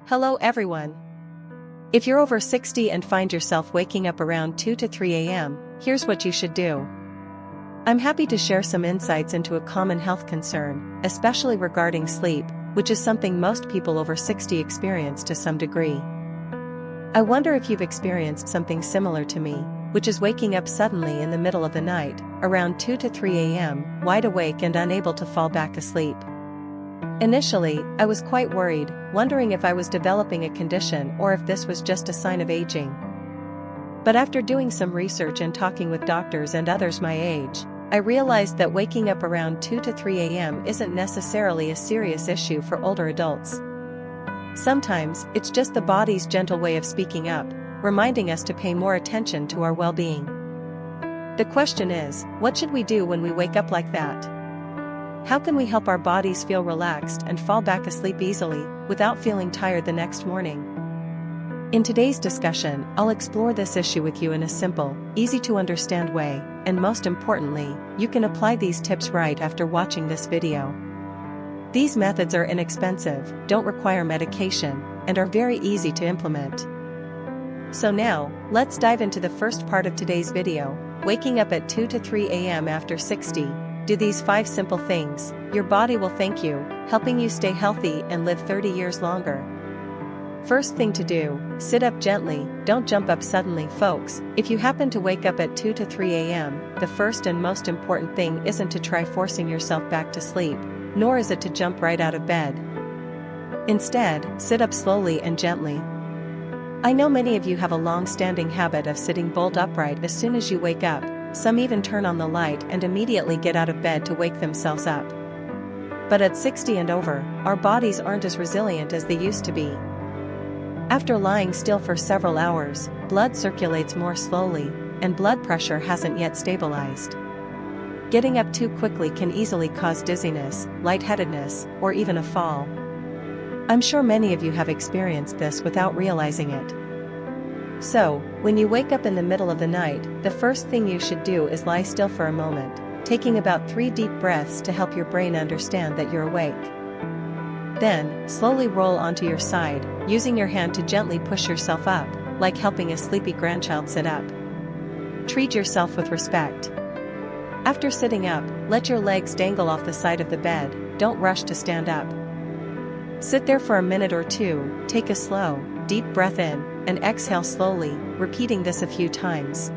Hello everyone. If you're over 60 and find yourself waking up around 2 to 3 a.m., here's what you should do. I'm happy to share some insights into a common health concern, especially regarding sleep, which is something most people over 60 experience to some degree. I wonder if you've experienced something similar to me, which is waking up suddenly in the middle of the night, around 2 to 3 a.m., wide awake and unable to fall back asleep. Initially, I was quite worried, wondering if I was developing a condition or if this was just a sign of aging. But after doing some research and talking with doctors and others my age, I realized that waking up around 2 to 3 a.m. isn't necessarily a serious issue for older adults. Sometimes, it's just the body's gentle way of speaking up, reminding us to pay more attention to our well-being. The question is, what should we do when we wake up like that? How can we help our bodies feel relaxed and fall back asleep easily, without feeling tired the next morning? In today's discussion, I'll explore this issue with you in a simple, easy-to-understand way, and most importantly, you can apply these tips right after watching this video. These methods are inexpensive, don't require medication, and are very easy to implement. So now, let's dive into the first part of today's video, waking up at 2 to 3 a.m. after 60. Do these 5 simple things, your body will thank you, helping you stay healthy and live 30 years longer. First thing to do, sit up gently, don't jump up suddenly folks. If you happen to wake up at 2 to 3 a.m., the first and most important thing isn't to try forcing yourself back to sleep, nor is it to jump right out of bed. Instead, sit up slowly and gently. I know many of you have a long-standing habit of sitting bolt upright as soon as you wake up. Some even turn on the light and immediately get out of bed to wake themselves up. But at 60 and over, our bodies aren't as resilient as they used to be. After lying still for several hours, blood circulates more slowly, and blood pressure hasn't yet stabilized. Getting up too quickly can easily cause dizziness, lightheadedness, or even a fall. I'm sure many of you have experienced this without realizing it. So, when you wake up in the middle of the night, the first thing you should do is lie still for a moment, taking about 3 deep breaths to help your brain understand that you're awake. Then, slowly roll onto your side, using your hand to gently push yourself up, like helping a sleepy grandchild sit up. Treat yourself with respect. After sitting up, let your legs dangle off the side of the bed, don't rush to stand up. Sit there for a minute or two, take a slow, deep breath in, and exhale slowly, repeating this a few times.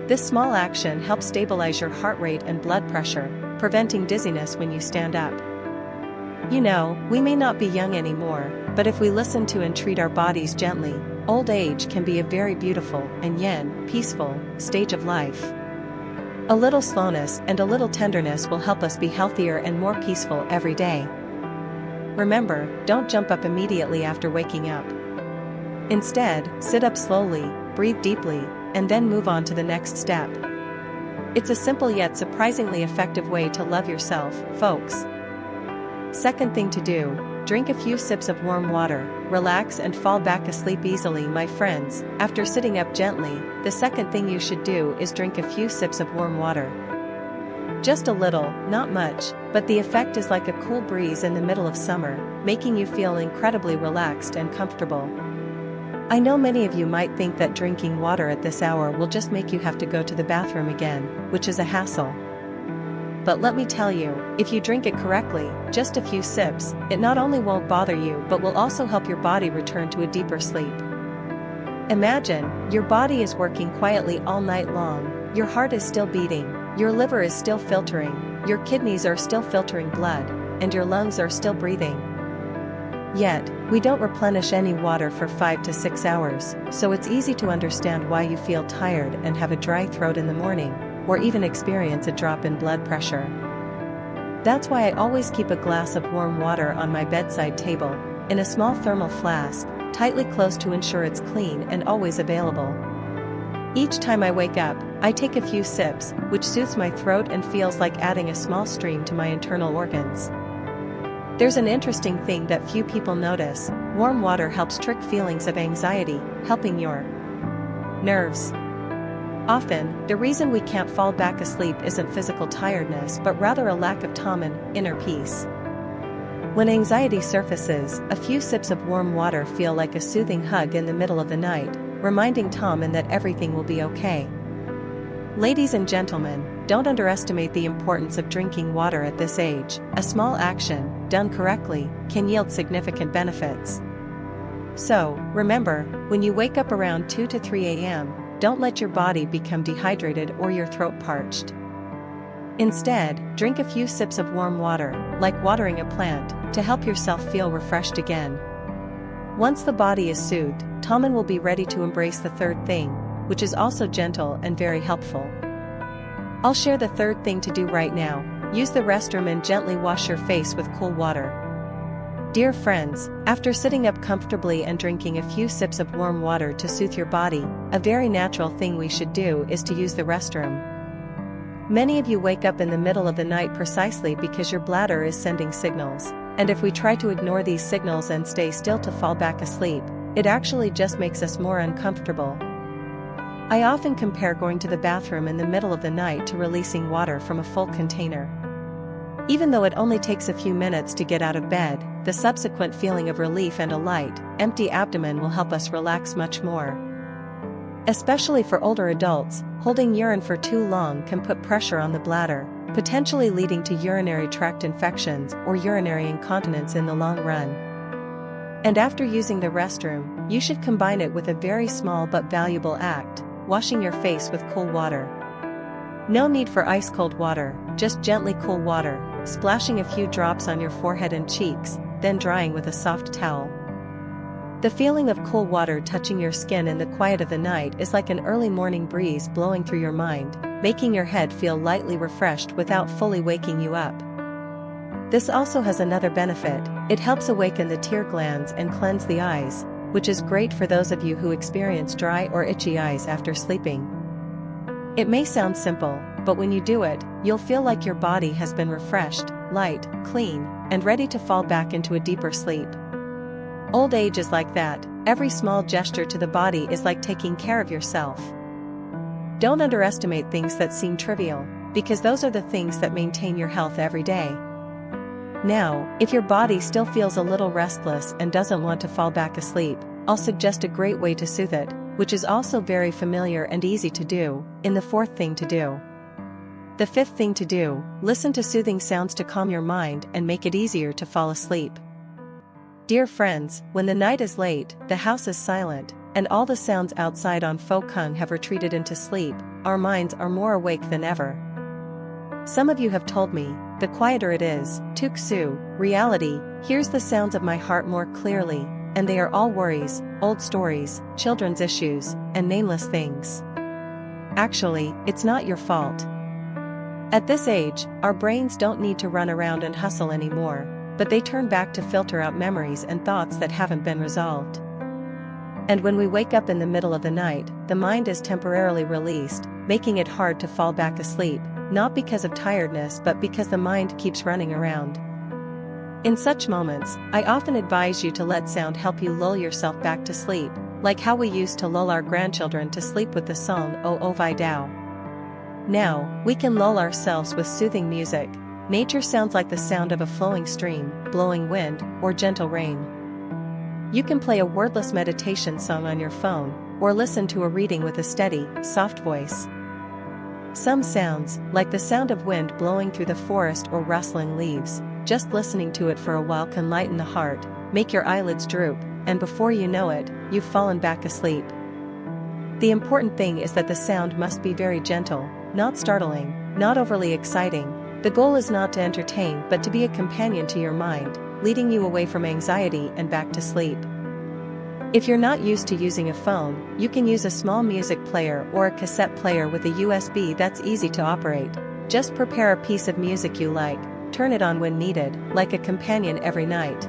This small action helps stabilize your heart rate and blood pressure, preventing dizziness when you stand up. You know, we may not be young anymore, but if we listen to and treat our bodies gently, old age can be a very beautiful and peaceful stage of life. A little slowness and a little tenderness will help us be healthier and more peaceful every day. Remember, don't jump up immediately after waking up. Instead, sit up slowly, breathe deeply, and then move on to the next step. It's a simple yet surprisingly effective way to love yourself, folks. Second thing to do, drink a few sips of warm water, relax and fall back asleep easily, my friends. After sitting up gently, the second thing you should do is drink a few sips of warm water. Just a little, not much, but the effect is like a cool breeze in the middle of summer, making you feel incredibly relaxed and comfortable. I know many of you might think that drinking water at this hour will just make you have to go to the bathroom again, which is a hassle. But let me tell you, if you drink it correctly, just a few sips, it not only won't bother you but will also help your body return to a deeper sleep. Imagine, your body is working quietly all night long, your heart is still beating, your liver is still filtering, your kidneys are still filtering blood, and your lungs are still breathing. Yet, we don't replenish any water for 5 to 6 hours, so it's easy to understand why you feel tired and have a dry throat in the morning, or even experience a drop in blood pressure. That's why I always keep a glass of warm water on my bedside table, in a small thermal flask, tightly closed to ensure it's clean and always available. Each time I wake up, I take a few sips, which soothes my throat and feels like adding a small stream to my internal organs. There's an interesting thing that few people notice: warm water helps trick feelings of anxiety, helping your nerves. Often, the reason we can't fall back asleep isn't physical tiredness but rather a lack of calm and inner peace. When anxiety surfaces, a few sips of warm water feel like a soothing hug in the middle of the night, reminding Tommen that everything will be okay. Ladies and gentlemen, don't underestimate the importance of drinking water at this age. A small action, done correctly, can yield significant benefits. So, remember, when you wake up around 2 to 3 a.m., don't let your body become dehydrated or your throat parched. Instead, drink a few sips of warm water, like watering a plant, to help yourself feel refreshed again. Once the body is soothed, Tommen will be ready to embrace the third thing, which is also gentle and very helpful. I'll share the third thing to do right now. Use the restroom and gently wash your face with cool water. Dear friends, after sitting up comfortably and drinking a few sips of warm water to soothe your body, a very natural thing we should do is to use the restroom. Many of you wake up in the middle of the night precisely because your bladder is sending signals, and if we try to ignore these signals and stay still to fall back asleep, it actually just makes us more uncomfortable. I often compare going to the bathroom in the middle of the night to releasing water from a full container. Even though it only takes a few minutes to get out of bed, the subsequent feeling of relief and a light, empty abdomen will help us relax much more. Especially for older adults, holding urine for too long can put pressure on the bladder, potentially leading to urinary tract infections or urinary incontinence in the long run. And after using the restroom, you should combine it with a very small but valuable act: washing your face with cool water. No need for ice-cold water, just gently cool water, splashing a few drops on your forehead and cheeks, then drying with a soft towel. The feeling of cool water touching your skin in the quiet of the night is like an early morning breeze blowing through your mind, making your head feel lightly refreshed without fully waking you up. This also has another benefit: it helps awaken the tear glands and cleanse the eyes, which is great for those of you who experience dry or itchy eyes after sleeping. It may sound simple, but when you do it, you'll feel like your body has been refreshed, light, clean, and ready to fall back into a deeper sleep. Old age is like that. Every small gesture to the body is like taking care of yourself. Don't underestimate things that seem trivial, because those are the things that maintain your health every day. Now, if your body still feels a little restless and doesn't want to fall back asleep, I'll suggest a great way to soothe it, which is also very familiar and easy to do, in the fourth thing to do. The fifth thing to do: listen to soothing sounds to calm your mind and make it easier to fall asleep. Dear friends, when the night is late, the house is silent, and all the sounds outside on Pho Kung have retreated into sleep, our minds are more awake than ever. Some of you have told me, the quieter it is, Tuk Su, reality, hears the sounds of my heart more clearly, and they are all worries, old stories, children's issues, and nameless things. Actually, it's not your fault. At this age, our brains don't need to run around and hustle anymore, but they turn back to filter out memories and thoughts that haven't been resolved. And when we wake up in the middle of the night, the mind is temporarily released, making it hard to fall back asleep, not because of tiredness but because the mind keeps running around. In such moments, I often advise you to let sound help you lull yourself back to sleep, like how we used to lull our grandchildren to sleep with the song O O Vai Dao. Now, we can lull ourselves with soothing music. Nature sounds like the sound of a flowing stream, blowing wind, or gentle rain. You can play a wordless meditation song on your phone, or listen to a reading with a steady, soft voice. Some sounds, like the sound of wind blowing through the forest or rustling leaves, just listening to it for a while can lighten the heart, make your eyelids droop, and before you know it, you've fallen back asleep. The important thing is that the sound must be very gentle, not startling, not overly exciting. The goal is not to entertain but to be a companion to your mind, leading you away from anxiety and back to sleep. If you're not used to using a phone, you can use a small music player or a cassette player with a USB that's easy to operate. Just prepare a piece of music you like, turn it on when needed, like a companion every night.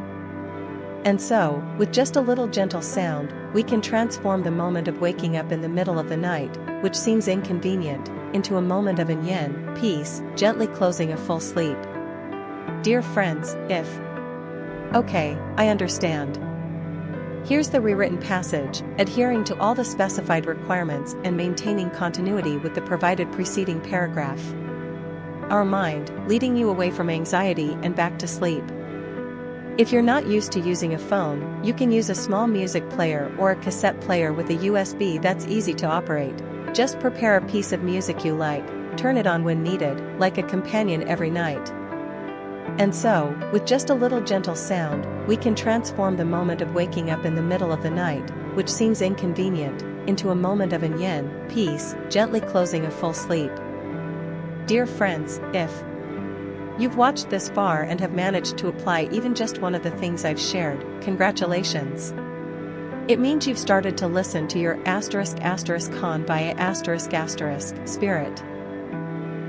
And so, with just a little gentle sound, we can transform the moment of waking up in the middle of the night, which seems inconvenient, into a moment of yin, peace, gently closing a full sleep. Dear friends, Okay, I understand. Here's the rewritten passage, adhering to all the specified requirements and maintaining continuity with the provided preceding paragraph. Our mind, leading you away from anxiety and back to sleep. If you're not used to using a phone, you can use a small music player or a cassette player with a USB that's easy to operate. Just prepare a piece of music you like, turn it on when needed, like a companion every night. And so, with just a little gentle sound, we can transform the moment of waking up in the middle of the night, which seems inconvenient, into a moment of yin, peace, gently closing a full sleep. Dear friends, if you've watched this far and have managed to apply even just one of the things I've shared, congratulations. It means you've started to listen to your **con by spirit.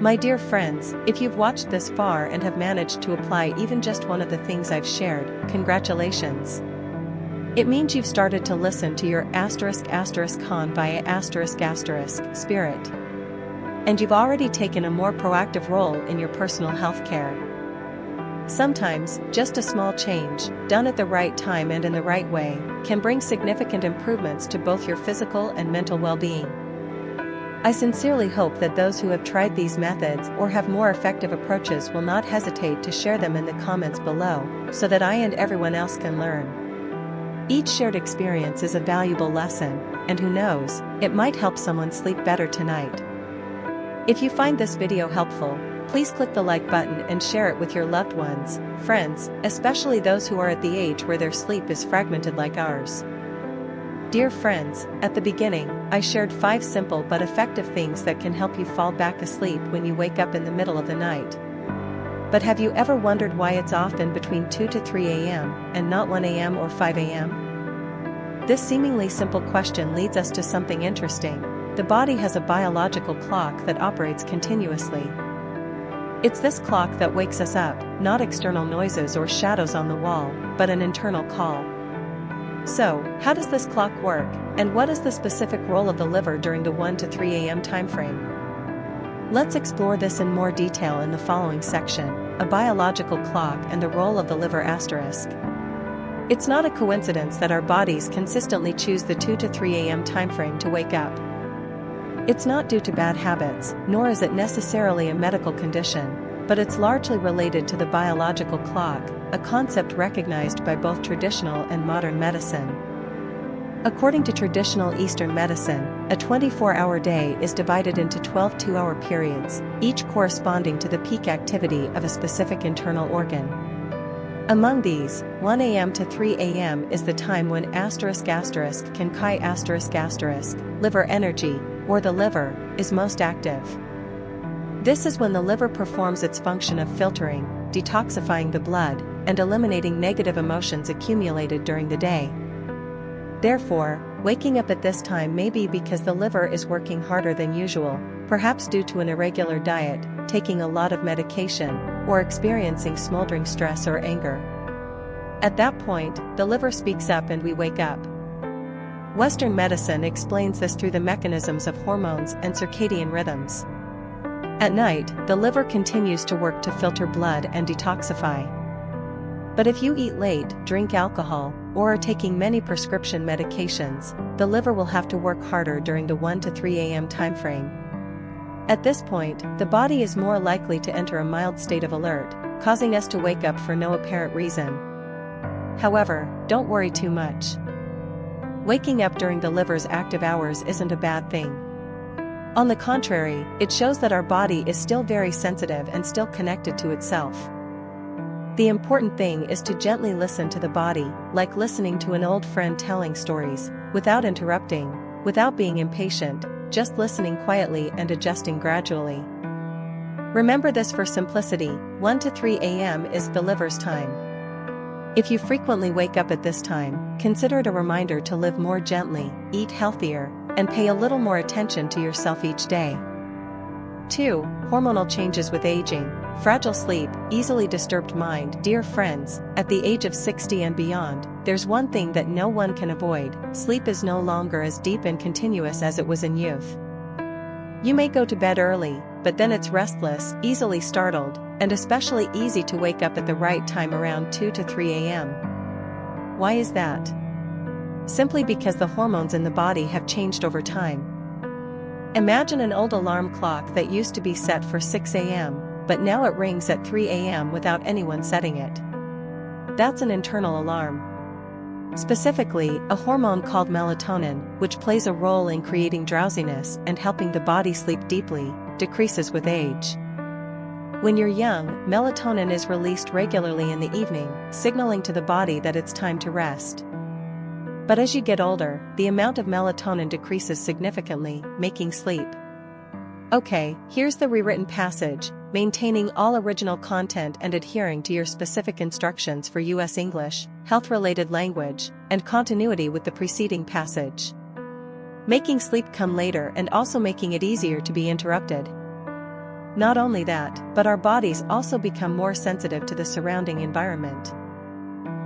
My dear friends, if you've watched this far and have managed to apply even just one of the things I've shared, congratulations. It means you've started to listen to your **con by spirit. And you've already taken a more proactive role in your personal health care. Sometimes, just a small change, done at the right time and in the right way, can bring significant improvements to both your physical and mental well-being. I sincerely hope that those who have tried these methods or have more effective approaches will not hesitate to share them in the comments below, so that I and everyone else can learn. Each shared experience is a valuable lesson, and who knows, it might help someone sleep better tonight. If you find this video helpful, please click the like button and share it with your loved ones, friends, especially those who are at the age where their sleep is fragmented like ours. Dear friends, at the beginning, I shared 5 simple but effective things that can help you fall back asleep when you wake up in the middle of the night. But have you ever wondered why it's often between 2 to 3 a.m. and not 1 a.m. or 5 a.m.? This seemingly simple question leads us to something interesting. The body has a biological clock that operates continuously. It's this clock that wakes us up, not external noises or shadows on the wall, but an internal call. So, how does this clock work, and what is the specific role of the liver during the 1 to 3 a.m. timeframe? Let's explore this in more detail in the following section, a biological clock and the role of the liver asterisk. It's not a coincidence that our bodies consistently choose the 2 to 3 a.m. timeframe to wake up. It's not due to bad habits, nor is it necessarily a medical condition, but it's largely related to the biological clock, a concept recognized by both traditional and modern medicine. According to traditional Eastern medicine, a 24-hour day is divided into 12 two-hour periods, each corresponding to the peak activity of a specific internal organ. Among these, 1 a.m. to 3 a.m. is the time when can liver energy, or the liver, is most active. This is when the liver performs its function of filtering, detoxifying the blood, and eliminating negative emotions accumulated during the day. Therefore, waking up at this time may be because the liver is working harder than usual, perhaps due to an irregular diet, taking a lot of medication, or experiencing smoldering stress or anger. At that point, the liver speaks up and we wake up. Western medicine explains this through the mechanisms of hormones and circadian rhythms. At night, the liver continues to work to filter blood and detoxify. But if you eat late, drink alcohol, or are taking many prescription medications, the liver will have to work harder during the 1 to 3 a.m. timeframe. At this point, the body is more likely to enter a mild state of alert, causing us to wake up for no apparent reason. However, don't worry too much. Waking up during the liver's active hours isn't a bad thing. On the contrary, it shows that our body is still very sensitive and still connected to itself. The important thing is to gently listen to the body, like listening to an old friend telling stories, without interrupting, without being impatient, just listening quietly and adjusting gradually. Remember this for simplicity, 1 to 3 a.m. is the liver's time. If you frequently wake up at this time, consider it a reminder to live more gently, eat healthier, and pay a little more attention to yourself each day. 2. Hormonal changes with aging, fragile sleep, easily disturbed mind. Dear friends, at the age of 60 and beyond, there's one thing that no one can avoid: sleep is no longer as deep and continuous as it was in youth. You may go to bed early, but then it's restless, easily startled, and especially easy to wake up at the right time around 2 to 3 a.m. Why is that? Simply because the hormones in the body have changed over time. Imagine an old alarm clock that used to be set for 6 a.m., but now it rings at 3 a.m. without anyone setting it. That's an internal alarm. Specifically, a hormone called melatonin, which plays a role in creating drowsiness and helping the body sleep deeply, decreases with age. When you're young, melatonin is released regularly in the evening, signaling to the body that it's time to rest. But as you get older, the amount of melatonin decreases significantly, making sleep. Okay, here's the rewritten passage: maintaining all original content and adhering to your specific instructions for U.S. English, health-related language, and continuity with the preceding passage. Making sleep come later and also making it easier to be interrupted. Not only that, but our bodies also become more sensitive to the surrounding environment.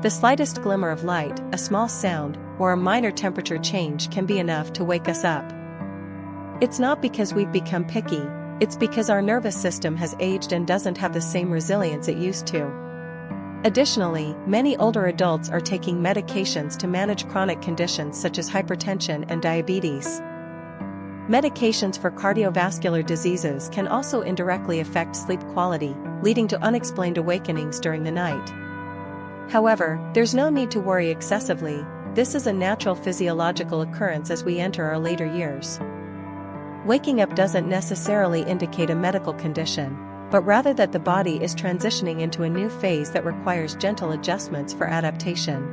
The slightest glimmer of light, a small sound, or a minor temperature change can be enough to wake us up. It's not because we've become picky, it's because our nervous system has aged and doesn't have the same resilience it used to. Additionally, many older adults are taking medications to manage chronic conditions such as hypertension and diabetes. Medications for cardiovascular diseases can also indirectly affect sleep quality, leading to unexplained awakenings during the night. However, there's no need to worry excessively. This is a natural physiological occurrence as we enter our later years. Waking up doesn't necessarily indicate a medical condition, but rather that the body is transitioning into a new phase that requires gentle adjustments for adaptation.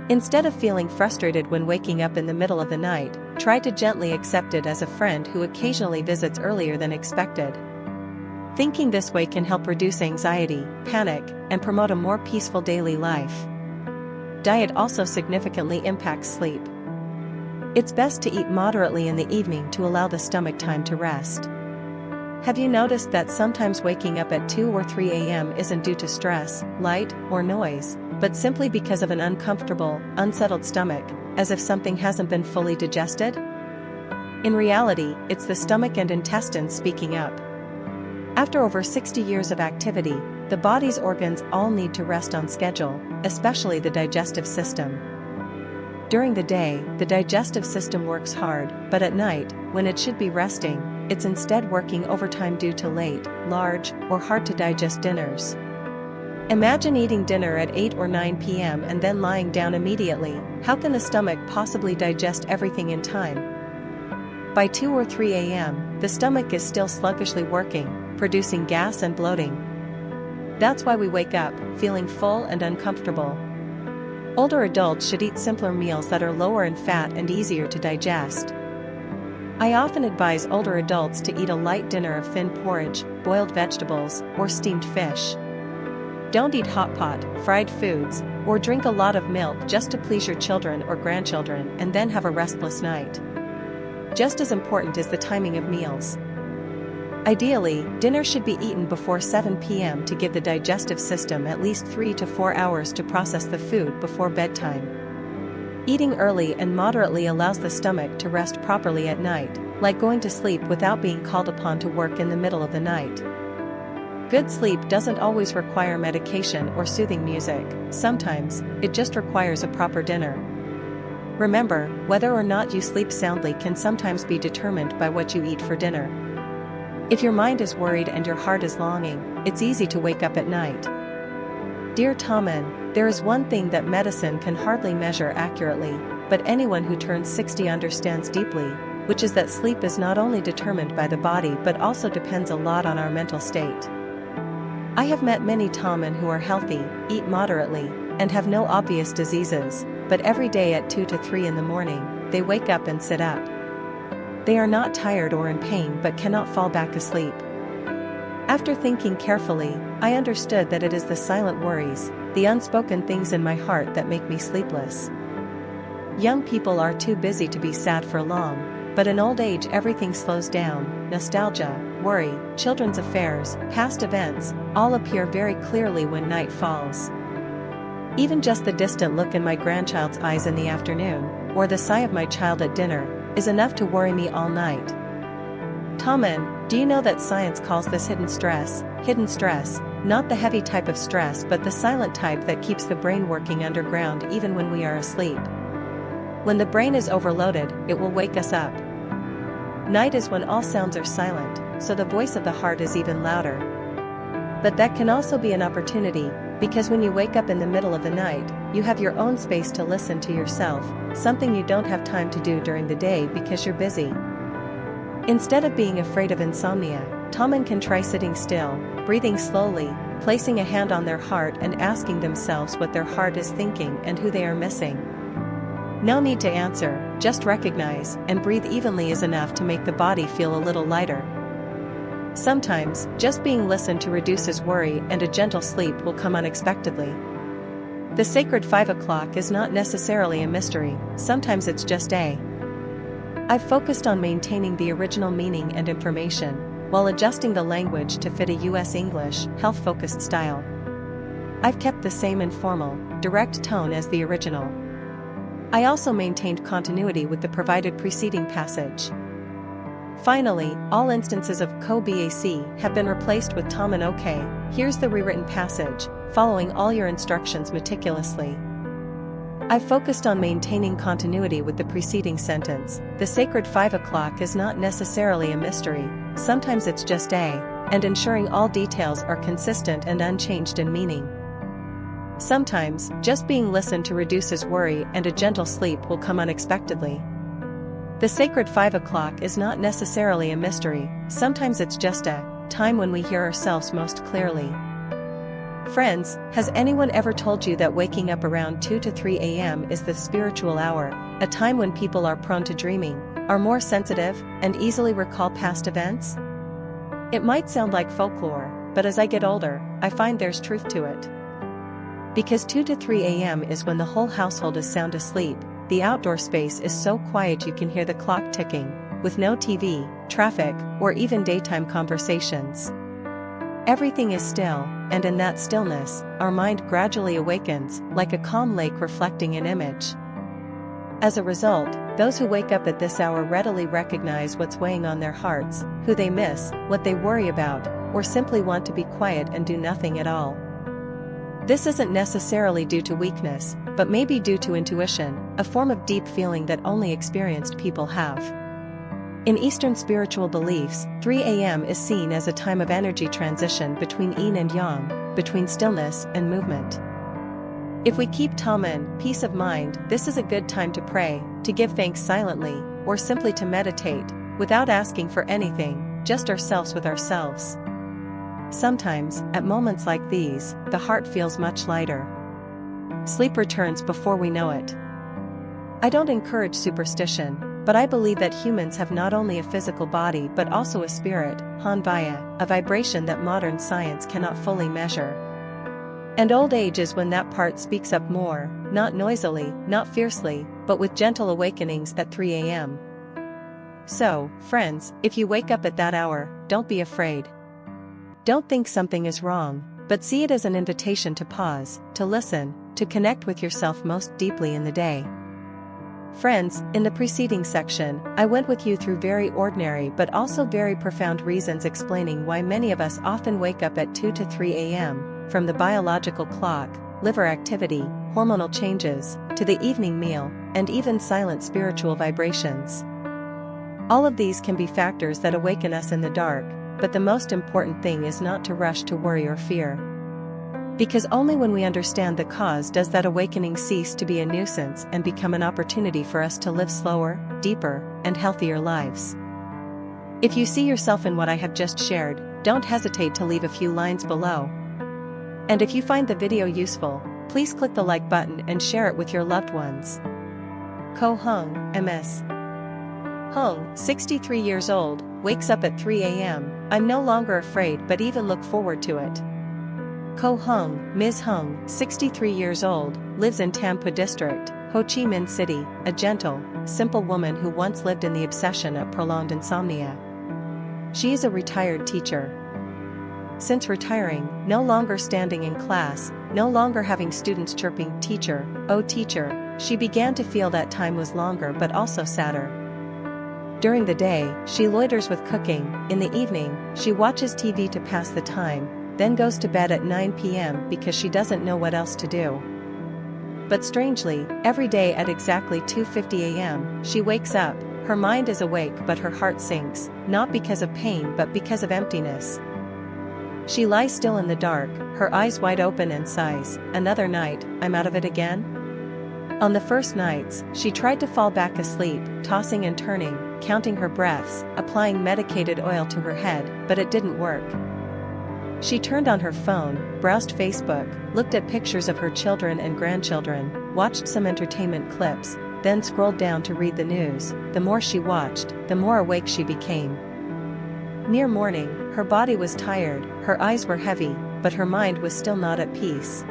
Instead of feeling frustrated when waking up in the middle of the night, try to gently accept it as a friend who occasionally visits earlier than expected. Thinking this way can help reduce anxiety, panic, and promote a more peaceful daily life. Diet also significantly impacts sleep. It's best to eat moderately in the evening to allow the stomach time to rest. Have you noticed that sometimes waking up at 2 or 3 a.m. isn't due to stress, light, or noise, but simply because of an uncomfortable, unsettled stomach, as if something hasn't been fully digested? In reality, it's the stomach and intestines speaking up. After over 60 years of activity, the body's organs all need to rest on schedule, especially the digestive system. During the day, the digestive system works hard, but at night, when it should be resting, it's instead working overtime due to late, large, or hard-to-digest dinners. Imagine eating dinner at 8 or 9 p.m. and then lying down immediately. How can the stomach possibly digest everything in time? By 2 or 3 a.m., the stomach is still sluggishly working, producing gas and bloating. That's why we wake up, feeling full and uncomfortable. Older adults should eat simpler meals that are lower in fat and easier to digest. I often advise older adults to eat a light dinner of thin porridge, boiled vegetables, or steamed fish. Don't eat hot pot, fried foods, or drink a lot of milk just to please your children or grandchildren and then have a restless night. Just as important is the timing of meals. Ideally, dinner should be eaten before 7 p.m. to give the digestive system at least 3 to 4 hours to process the food before bedtime. Eating early and moderately allows the stomach to rest properly at night, like going to sleep without being called upon to work in the middle of the night. Good sleep doesn't always require medication or soothing music. Sometimes, it just requires a proper dinner. Remember, whether or not you sleep soundly can sometimes be determined by what you eat for dinner. If your mind is worried and your heart is longing, it's easy to wake up at night. Dear Tommen, there is one thing that medicine can hardly measure accurately, but anyone who turns 60 understands deeply, which is that sleep is not only determined by the body but also depends a lot on our mental state. I have met many Tommen who are healthy, eat moderately, and have no obvious diseases, but every day at 2 to 3 in the morning, they wake up and sit up. They are not tired or in pain but cannot fall back asleep. After thinking carefully, I understood that it is the silent worries, the unspoken things in my heart that make me sleepless. Young people are too busy to be sad for long, but in old age everything slows down. Nostalgia, worry, children's affairs, past events, all appear very clearly when night falls. Even just the distant look in my grandchild's eyes in the afternoon, or the sigh of my child at dinner, is enough to worry me all night. Tommen, do you know that science calls this hidden stress, not the heavy type of stress but the silent type that keeps the brain working underground even when we are asleep. When the brain is overloaded, it will wake us up. Night is when all sounds are silent, so the voice of the heart is even louder. But that can also be an opportunity, Because when you wake up in the middle of the night, you have your own space to listen to yourself, something you don't have time to do during the day because you're busy. Instead of being afraid of insomnia, Tommen can try sitting still, breathing slowly, placing a hand on their heart and asking themselves what their heart is thinking and who they are missing. No need to answer, just recognize, and breathe evenly is enough to make the body feel a little lighter. Sometimes, just being listened to reduces worry and a gentle sleep will come unexpectedly. The sacred 5 o'clock is not necessarily a mystery, sometimes it's just I've focused on maintaining the original meaning and information, while adjusting the language to fit a US English, health-focused style. I've kept the same informal, direct tone as the original. I also maintained continuity with the provided preceding passage. Finally, all instances of ko-bac have been replaced with Tommen OK. Here's the rewritten passage, following all your instructions meticulously. I've focused on maintaining continuity with the preceding sentence. The sacred 5 o'clock is not necessarily a mystery, sometimes it's just and ensuring all details are consistent and unchanged in meaning. Sometimes, just being listened to reduces worry and a gentle sleep will come unexpectedly. The sacred 5 o'clock is not necessarily a mystery, sometimes it's just a time when we hear ourselves most clearly. Friends, has anyone ever told you that waking up around 2 to 3 a.m. is the spiritual hour, a time when people are prone to dreaming, are more sensitive, and easily recall past events? It might sound like folklore, but as I get older, I find there's truth to it. Because 2 to 3 a.m. is when the whole household is sound asleep, the outdoor space is so quiet you can hear the clock ticking, with no TV, traffic, or even daytime conversations. Everything is still, and in that stillness, our mind gradually awakens, like a calm lake reflecting an image. As a result, those who wake up at this hour readily recognize what's weighing on their hearts, who they miss, what they worry about, or simply want to be quiet and do nothing at all. This isn't necessarily due to weakness, but may be due to intuition, a form of deep feeling that only experienced people have. In Eastern spiritual beliefs, 3 a.m. is seen as a time of energy transition between yin and yang, between stillness and movement. If we keep Tommen, peace of mind, this is a good time to pray, to give thanks silently, or simply to meditate, without asking for anything, just ourselves with ourselves. Sometimes, at moments like these, the heart feels much lighter. Sleep returns before we know it. I don't encourage superstition, but I believe that humans have not only a physical body but also a spirit, Hanbaya, a vibration that modern science cannot fully measure. And old age is when that part speaks up more, not noisily, not fiercely, but with gentle awakenings at 3 a.m. So, friends, if you wake up at that hour, don't be afraid. Don't think something is wrong, but see it as an invitation to pause, to listen, to connect with yourself most deeply in the day. Friends, in the preceding section, I went with you through very ordinary but also very profound reasons explaining why many of us often wake up at 2 to 3 a.m., from the biological clock, liver activity, hormonal changes, to the evening meal, and even silent spiritual vibrations. All of these can be factors that awaken us in the dark, but the most important thing is not to rush to worry or fear. Because only when we understand the cause does that awakening cease to be a nuisance and become an opportunity for us to live slower, deeper, and healthier lives. If you see yourself in what I have just shared, don't hesitate to leave a few lines below. And if you find the video useful, please click the like button and share it with your loved ones. Ko Hung, MS. Hung, 63 years old, wakes up at 3 a.m. I'm no longer afraid but even look forward to it. Ko Hung, Ms. Hung, 63 years old, lives in Tampa District, Ho Chi Minh City, a gentle, simple woman who once lived in the obsession of prolonged insomnia. She is a retired teacher. Since retiring, no longer standing in class, no longer having students chirping, "Teacher, oh teacher," she began to feel that time was longer but also sadder. During the day, she loiters with cooking, in the evening, she watches TV to pass the time, then goes to bed at 9 p.m. because she doesn't know what else to do. But strangely, every day at exactly 2:50 a.m., she wakes up, her mind is awake but her heart sinks, not because of pain but because of emptiness. She lies still in the dark, her eyes wide open and sighs, "Another night, I'm out of it again?" On the first nights, she tried to fall back asleep, tossing and turning, counting her breaths, applying medicated oil to her head, but it didn't work. She turned on her phone, browsed Facebook, looked at pictures of her children and grandchildren, watched some entertainment clips, then scrolled down to read the news. The more she watched, the more awake she became. Near morning, her body was tired, her eyes were heavy, but her mind was still not at peace.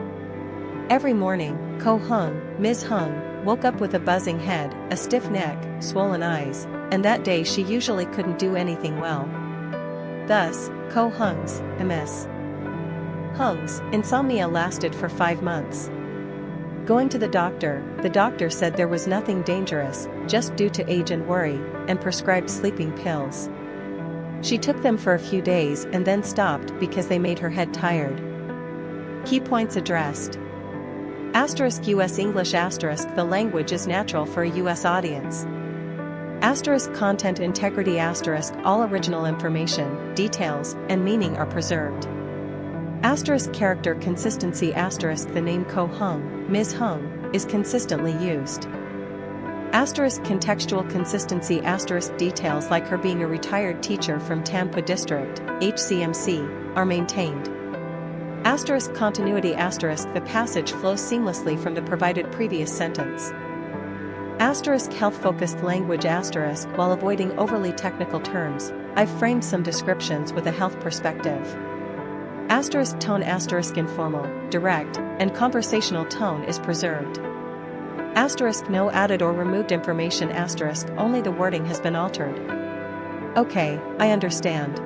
Every morning, Ko Hung, Ms. Hung, woke up with a buzzing head, a stiff neck, swollen eyes, and that day she usually couldn't do anything well. Thus, Ko Hung's, Ms. Hung's, insomnia lasted for 5 months. Going to the doctor said there was nothing dangerous, just due to age and worry, and prescribed sleeping pills. She took them for a few days and then stopped because they made her head tired. Key points addressed. *US English *, the language is natural for a US audience. *content integrity *, all original information, details, and meaning are preserved. *character consistency *, the name Ko Hung, Ms. Hung, is consistently used. *contextual consistency * details like her being a retired teacher from Tampa District, HCMC, are maintained. *continuity * the passage flows seamlessly from the provided previous sentence. *health-focused language * while avoiding overly technical terms, I've framed some descriptions with a health perspective. *tone * informal, direct, and conversational tone is preserved. No added or removed information * only the wording has been altered. Okay, I understand.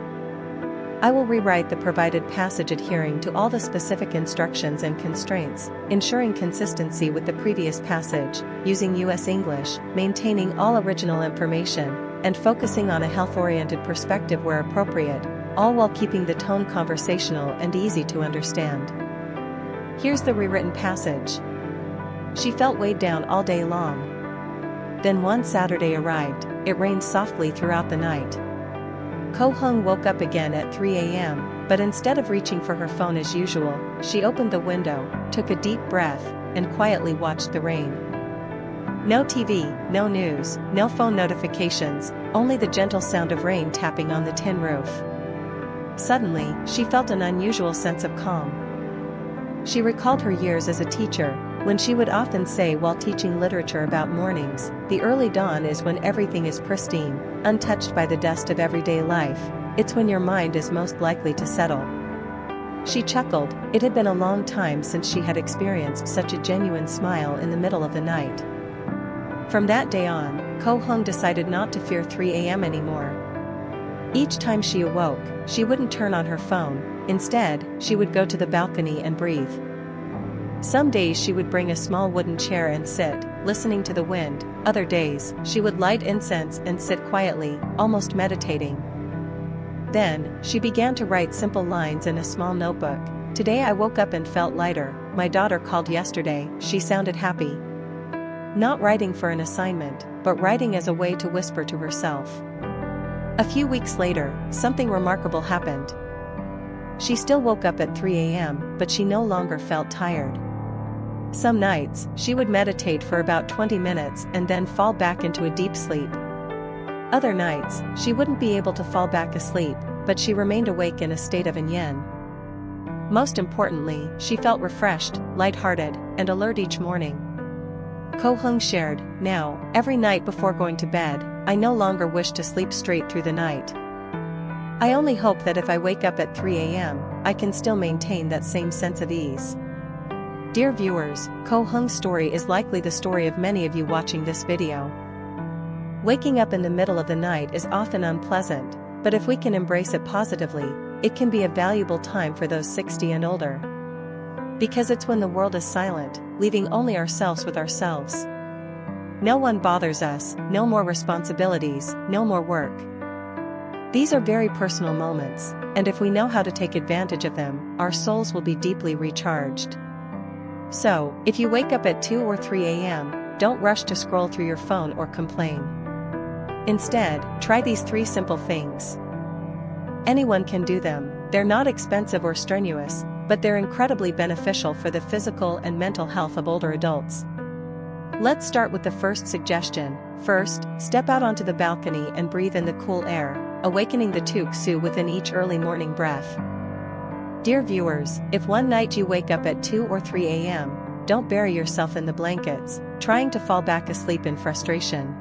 I will rewrite the provided passage adhering to all the specific instructions and constraints, ensuring consistency with the previous passage, using US English, maintaining all original information, and focusing on a health-oriented perspective where appropriate, all while keeping the tone conversational and easy to understand. Here's the rewritten passage. She felt weighed down all day long. Then one Saturday arrived, it rained softly throughout the night. Ko Hung woke up again at 3 a.m., but instead of reaching for her phone as usual, she opened the window, took a deep breath, and quietly watched the rain. No TV, no news, no phone notifications, only the gentle sound of rain tapping on the tin roof. Suddenly, she felt an unusual sense of calm. She recalled her years as a teacher, when she would often say while teaching literature about mornings, "The early dawn is when everything is pristine, untouched by the dust of everyday life. It's when your mind is most likely to settle." She chuckled. It had been a long time since she had experienced such a genuine smile in the middle of the night. From that day on, Ko Hung decided not to fear 3 a.m. anymore. Each time she awoke, she wouldn't turn on her phone. Instead, she would go to the balcony and breathe. Some days she would bring a small wooden chair and sit, listening to the wind. Other days, she would light incense and sit quietly, almost meditating. Then, she began to write simple lines in a small notebook. "Today I woke up and felt lighter. My daughter called yesterday, she sounded happy." Not writing for an assignment, but writing as a way to whisper to herself. A few weeks later, something remarkable happened. She still woke up at 3 a.m., but she no longer felt tired. Some nights, she would meditate for about 20 minutes and then fall back into a deep sleep. Other nights, she wouldn't be able to fall back asleep, but she remained awake in a state of yin. Most importantly, she felt refreshed, lighthearted, and alert each morning. Ko Hung shared, "Now, every night before going to bed, I no longer wish to sleep straight through the night. I only hope that if I wake up at 3 a.m., I can still maintain that same sense of ease." Dear viewers, Ko Hung's story is likely the story of many of you watching this video. Waking up in the middle of the night is often unpleasant, but if we can embrace it positively, it can be a valuable time for those 60 and older. Because it's when the world is silent, leaving only ourselves with ourselves. No one bothers us, no more responsibilities, no more work. These are very personal moments, and if we know how to take advantage of them, our souls will be deeply recharged. So, if you wake up at 2 or 3 a.m., don't rush to scroll through your phone or complain. Instead, try these 3 simple things. Anyone can do them. They're not expensive or strenuous, but they're incredibly beneficial for the physical and mental health of older adults. Let's start with the first suggestion. First, step out onto the balcony and breathe in the cool air, awakening the tuk su within each early morning breath. Dear viewers, if one night you wake up at 2 or 3 a.m., don't bury yourself in the blankets, trying to fall back asleep in frustration.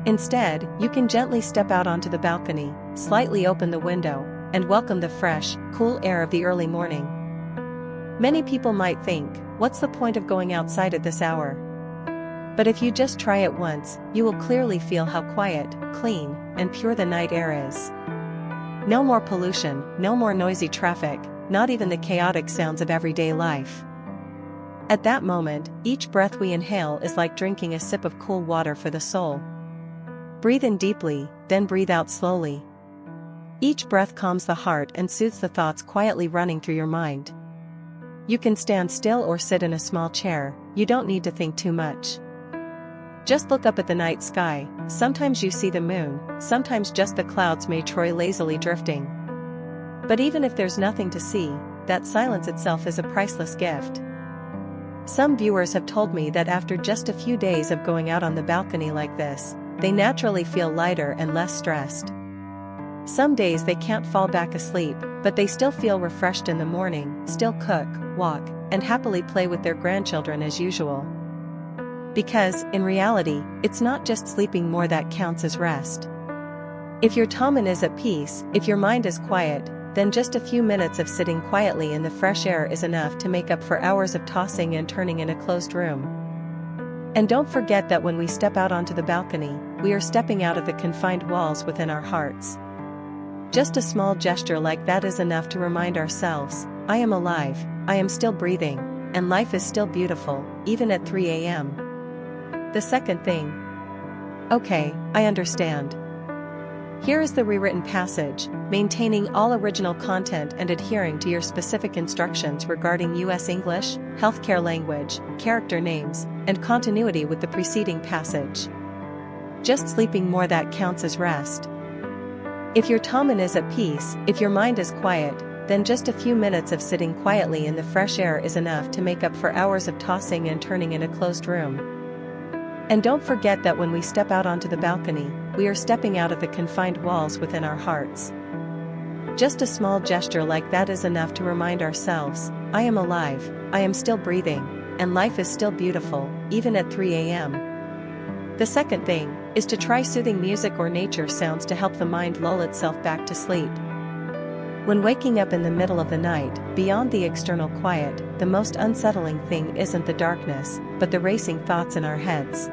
Instead, you can gently step out onto the balcony, slightly open the window, and welcome the fresh, cool air of the early morning. Many people might think, what's the point of going outside at this hour? But if you just try it once, you will clearly feel how quiet, clean, and pure the night air is. No more pollution, no more noisy traffic, not even the chaotic sounds of everyday life. At that moment, each breath we inhale is like drinking a sip of cool water for the soul. Breathe in deeply, then breathe out slowly. Each breath calms the heart and soothes the thoughts quietly running through your mind. You can stand still or sit in a small chair, you don't need to think too much. Just look up at the night sky, sometimes you see the moon, sometimes just the clouds may trail lazily drifting. But even if there's nothing to see, that silence itself is a priceless gift. Some viewers have told me that after just a few days of going out on the balcony like this, they naturally feel lighter and less stressed. Some days they can't fall back asleep, but they still feel refreshed in the morning, still cook, walk, and happily play with their grandchildren as usual. Because, in reality, it's not just sleeping more that counts as rest. If your tummy is at peace, if your mind is quiet, then just a few minutes of sitting quietly in the fresh air is enough to make up for hours of tossing and turning in a closed room. And don't forget that when we step out onto the balcony, we are stepping out of the confined walls within our hearts. Just a small gesture like that is enough to remind ourselves, I am alive, I am still breathing, and life is still beautiful, even at 3 a.m. The second thing. Okay, I understand. Here is the rewritten passage, maintaining all original content and adhering to your specific instructions regarding U.S. English, healthcare language, character names, and continuity with the preceding passage. Just sleeping more that counts as rest. If your tummy is at peace, if your mind is quiet, then just a few minutes of sitting quietly in the fresh air is enough to make up for hours of tossing and turning in a closed room. And don't forget that when we step out onto the balcony, we are stepping out of the confined walls within our hearts. Just a small gesture like that is enough to remind ourselves, I am alive, I am still breathing, and life is still beautiful, even at 3 a.m. The second thing is to try soothing music or nature sounds to help the mind lull itself back to sleep. When waking up in the middle of the night, beyond the external quiet, the most unsettling thing isn't the darkness, but the racing thoughts in our heads.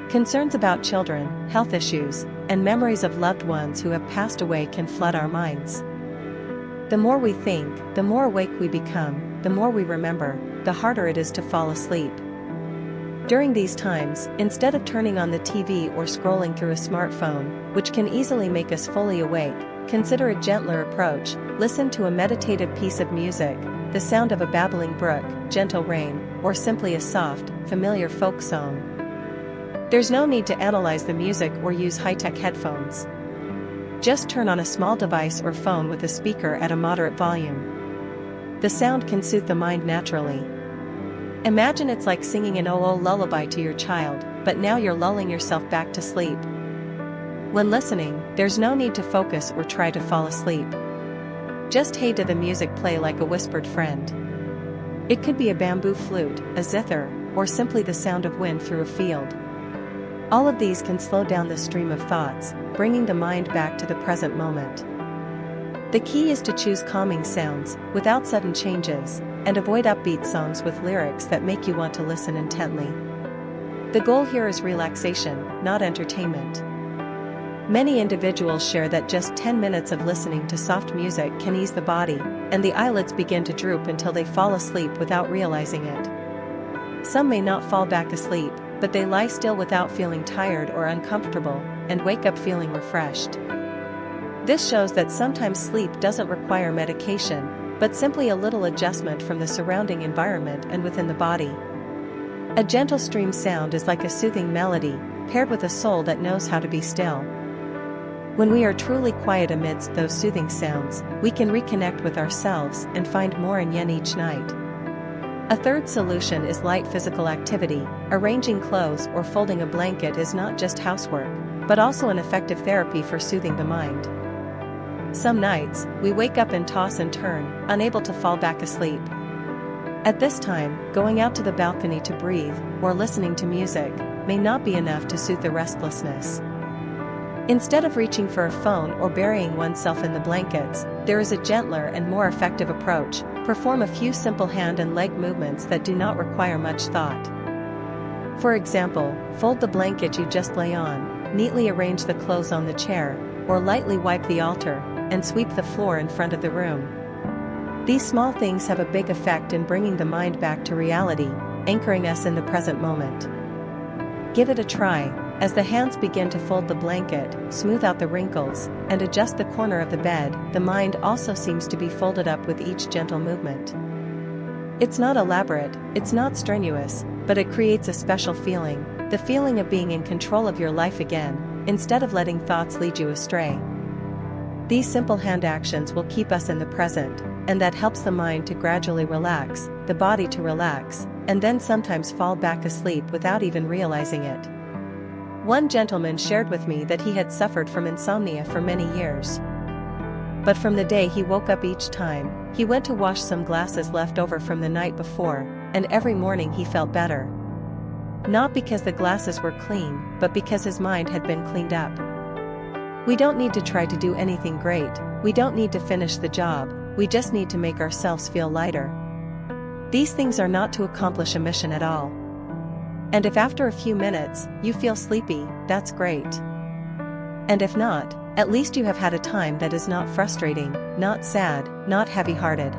Concerns about children, health issues, and memories of loved ones who have passed away can flood our minds. The more we think, the more awake we become, the more we remember, the harder it is to fall asleep. During these times, instead of turning on the TV or scrolling through a smartphone, which can easily make us fully awake, consider a gentler approach. Listen to a meditative piece of music, the sound of a babbling brook, gentle rain, or simply a soft, familiar folk song. There's no need to analyze the music or use high-tech headphones. Just turn on a small device or phone with a speaker at a moderate volume. The sound can soothe the mind naturally. Imagine it's like singing an oh-oh lullaby to your child, but now you're lulling yourself back to sleep. When listening, there's no need to focus or try to fall asleep. Just hey to the music play like a whispered friend. It could be a bamboo flute, a zither, or simply the sound of wind through a field. All of these can slow down the stream of thoughts, bringing the mind back to the present moment. The key is to choose calming sounds, without sudden changes, and avoid upbeat songs with lyrics that make you want to listen intently. The goal here is relaxation, not entertainment. Many individuals share that just 10 minutes of listening to soft music can ease the body, and the eyelids begin to droop until they fall asleep without realizing it. Some may not fall back asleep, but they lie still without feeling tired or uncomfortable, and wake up feeling refreshed. This shows that sometimes sleep doesn't require medication, but simply a little adjustment from the surrounding environment and within the body. A gentle stream sound is like a soothing melody, paired with a soul that knows how to be still. When we are truly quiet amidst those soothing sounds, we can reconnect with ourselves and find more yin each night. A third solution is light physical activity. Arranging clothes or folding a blanket is not just housework, but also an effective therapy for soothing the mind. Some nights, we wake up and toss and turn, unable to fall back asleep. At this time, going out to the balcony to breathe, or listening to music, may not be enough to soothe the restlessness. Instead of reaching for a phone or burying oneself in the blankets, there is a gentler and more effective approach. Perform a few simple hand and leg movements that do not require much thought. For example, fold the blanket you just lay on, neatly arrange the clothes on the chair, or lightly wipe the altar, and sweep the floor in front of the room. These small things have a big effect in bringing the mind back to reality, anchoring us in the present moment. Give it a try. As the hands begin to fold the blanket, smooth out the wrinkles, and adjust the corner of the bed, the mind also seems to be folded up with each gentle movement. It's not elaborate, it's not strenuous, but it creates a special feeling, the feeling of being in control of your life again, instead of letting thoughts lead you astray. These simple hand actions will keep us in the present, and that helps the mind to gradually relax, the body to relax, and then sometimes fall back asleep without even realizing it. One gentleman shared with me that he had suffered from insomnia for many years. But from the day he woke up each time, he went to wash some glasses left over from the night before, and every morning he felt better. Not because the glasses were clean, but because his mind had been cleaned up. We don't need to try to do anything great, we don't need to finish the job, we just need to make ourselves feel lighter. These things are not to accomplish a mission at all. And if after a few minutes, you feel sleepy, that's great. And if not, at least you have had a time that is not frustrating, not sad, not heavy-hearted.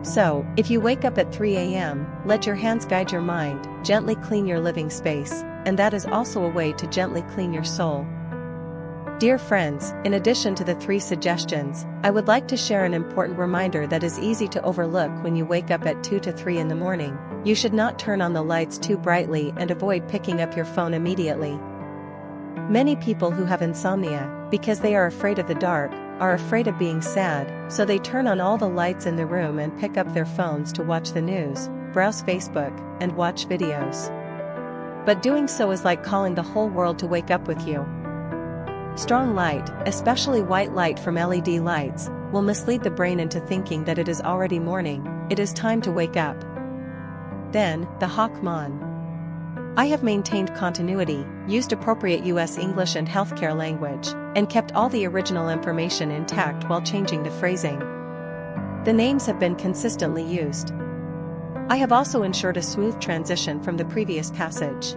So, if you wake up at 3 a.m., let your hands guide your mind, gently clean your living space, and that is also a way to gently clean your soul. Dear friends, in addition to the 3 suggestions, I would like to share an important reminder that is easy to overlook when you wake up at 2 to 3 in the morning. You should not turn on the lights too brightly and avoid picking up your phone immediately. Many people who have insomnia, because they are afraid of the dark, are afraid of being sad, so they turn on all the lights in the room and pick up their phones to watch the news, browse Facebook, and watch videos. But doing so is like calling the whole world to wake up with you. Strong light, especially white light from LED lights, will mislead the brain into thinking that it is already morning, it is time to wake up. Then, the Hawkman. I have maintained continuity, used appropriate US English and healthcare language, and kept all the original information intact while changing the phrasing. The names have been consistently used. I have also ensured a smooth transition from the previous passage.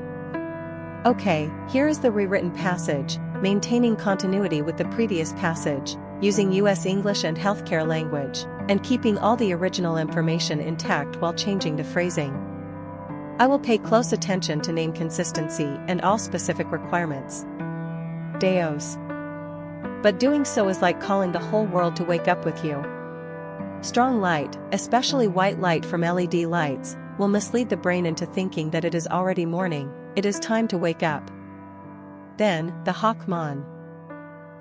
Okay, here is the rewritten passage, maintaining continuity with the previous passage, using US English and healthcare language, and keeping all the original information intact while changing the phrasing. I will pay close attention to name consistency and all specific requirements. Deos. But doing so is like calling the whole world to wake up with you. Strong light, especially white light from LED lights, will mislead the brain into thinking that it is already morning, it is time to wake up. Then, the Hawkman.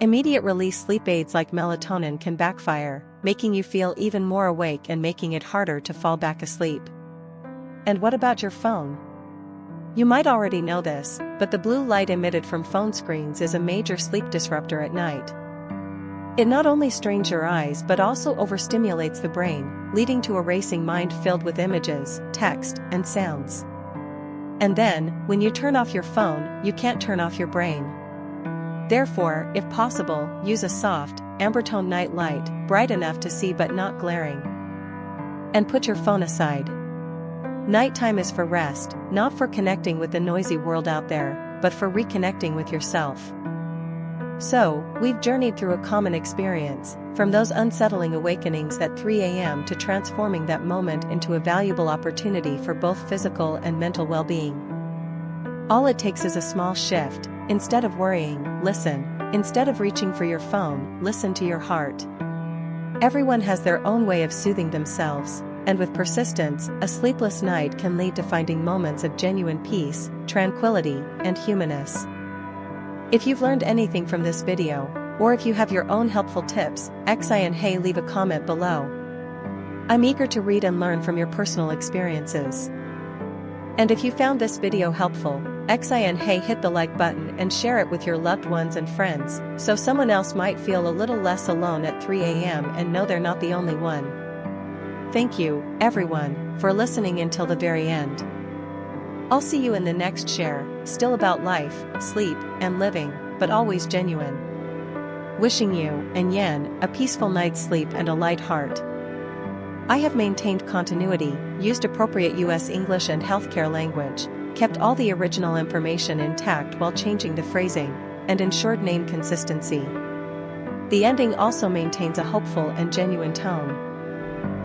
Immediate release sleep aids like melatonin can backfire, making you feel even more awake and making it harder to fall back asleep. And what about your phone? You might already know this, but the blue light emitted from phone screens is a major sleep disruptor at night. It not only strains your eyes but also overstimulates the brain, leading to a racing mind filled with images, text, and sounds. And then, when you turn off your phone, you can't turn off your brain. Therefore, if possible, use a soft, amber-tone night light, bright enough to see but not glaring. And put your phone aside. Nighttime is for rest, not for connecting with the noisy world out there, but for reconnecting with yourself. So, we've journeyed through a common experience, from those unsettling awakenings at 3 a.m. to transforming that moment into a valuable opportunity for both physical and mental well-being. All it takes is a small shift. Instead of worrying, listen. Instead of reaching for your phone, listen to your heart. Everyone has their own way of soothing themselves, and with persistence, a sleepless night can lead to finding moments of genuine peace, tranquility, and humanness. If you've learned anything from this video, Or if you have your own helpful tips, XI and Hey, leave a comment below. I'm eager to read and learn from your personal experiences. And if you found this video helpful, XI and Hey, hit the like button and share it with your loved ones and friends, so someone else might feel a little less alone at 3 a.m. and know they're not the only one. Thank you, everyone, for listening until the very end. I'll see you in the next share, still about life, sleep, and living, but always genuine. Wishing you, and Yen, a peaceful night's sleep and a light heart. I have maintained continuity, used appropriate US English and healthcare language, kept all the original information intact while changing the phrasing, and ensured name consistency. The ending also maintains a hopeful and genuine tone.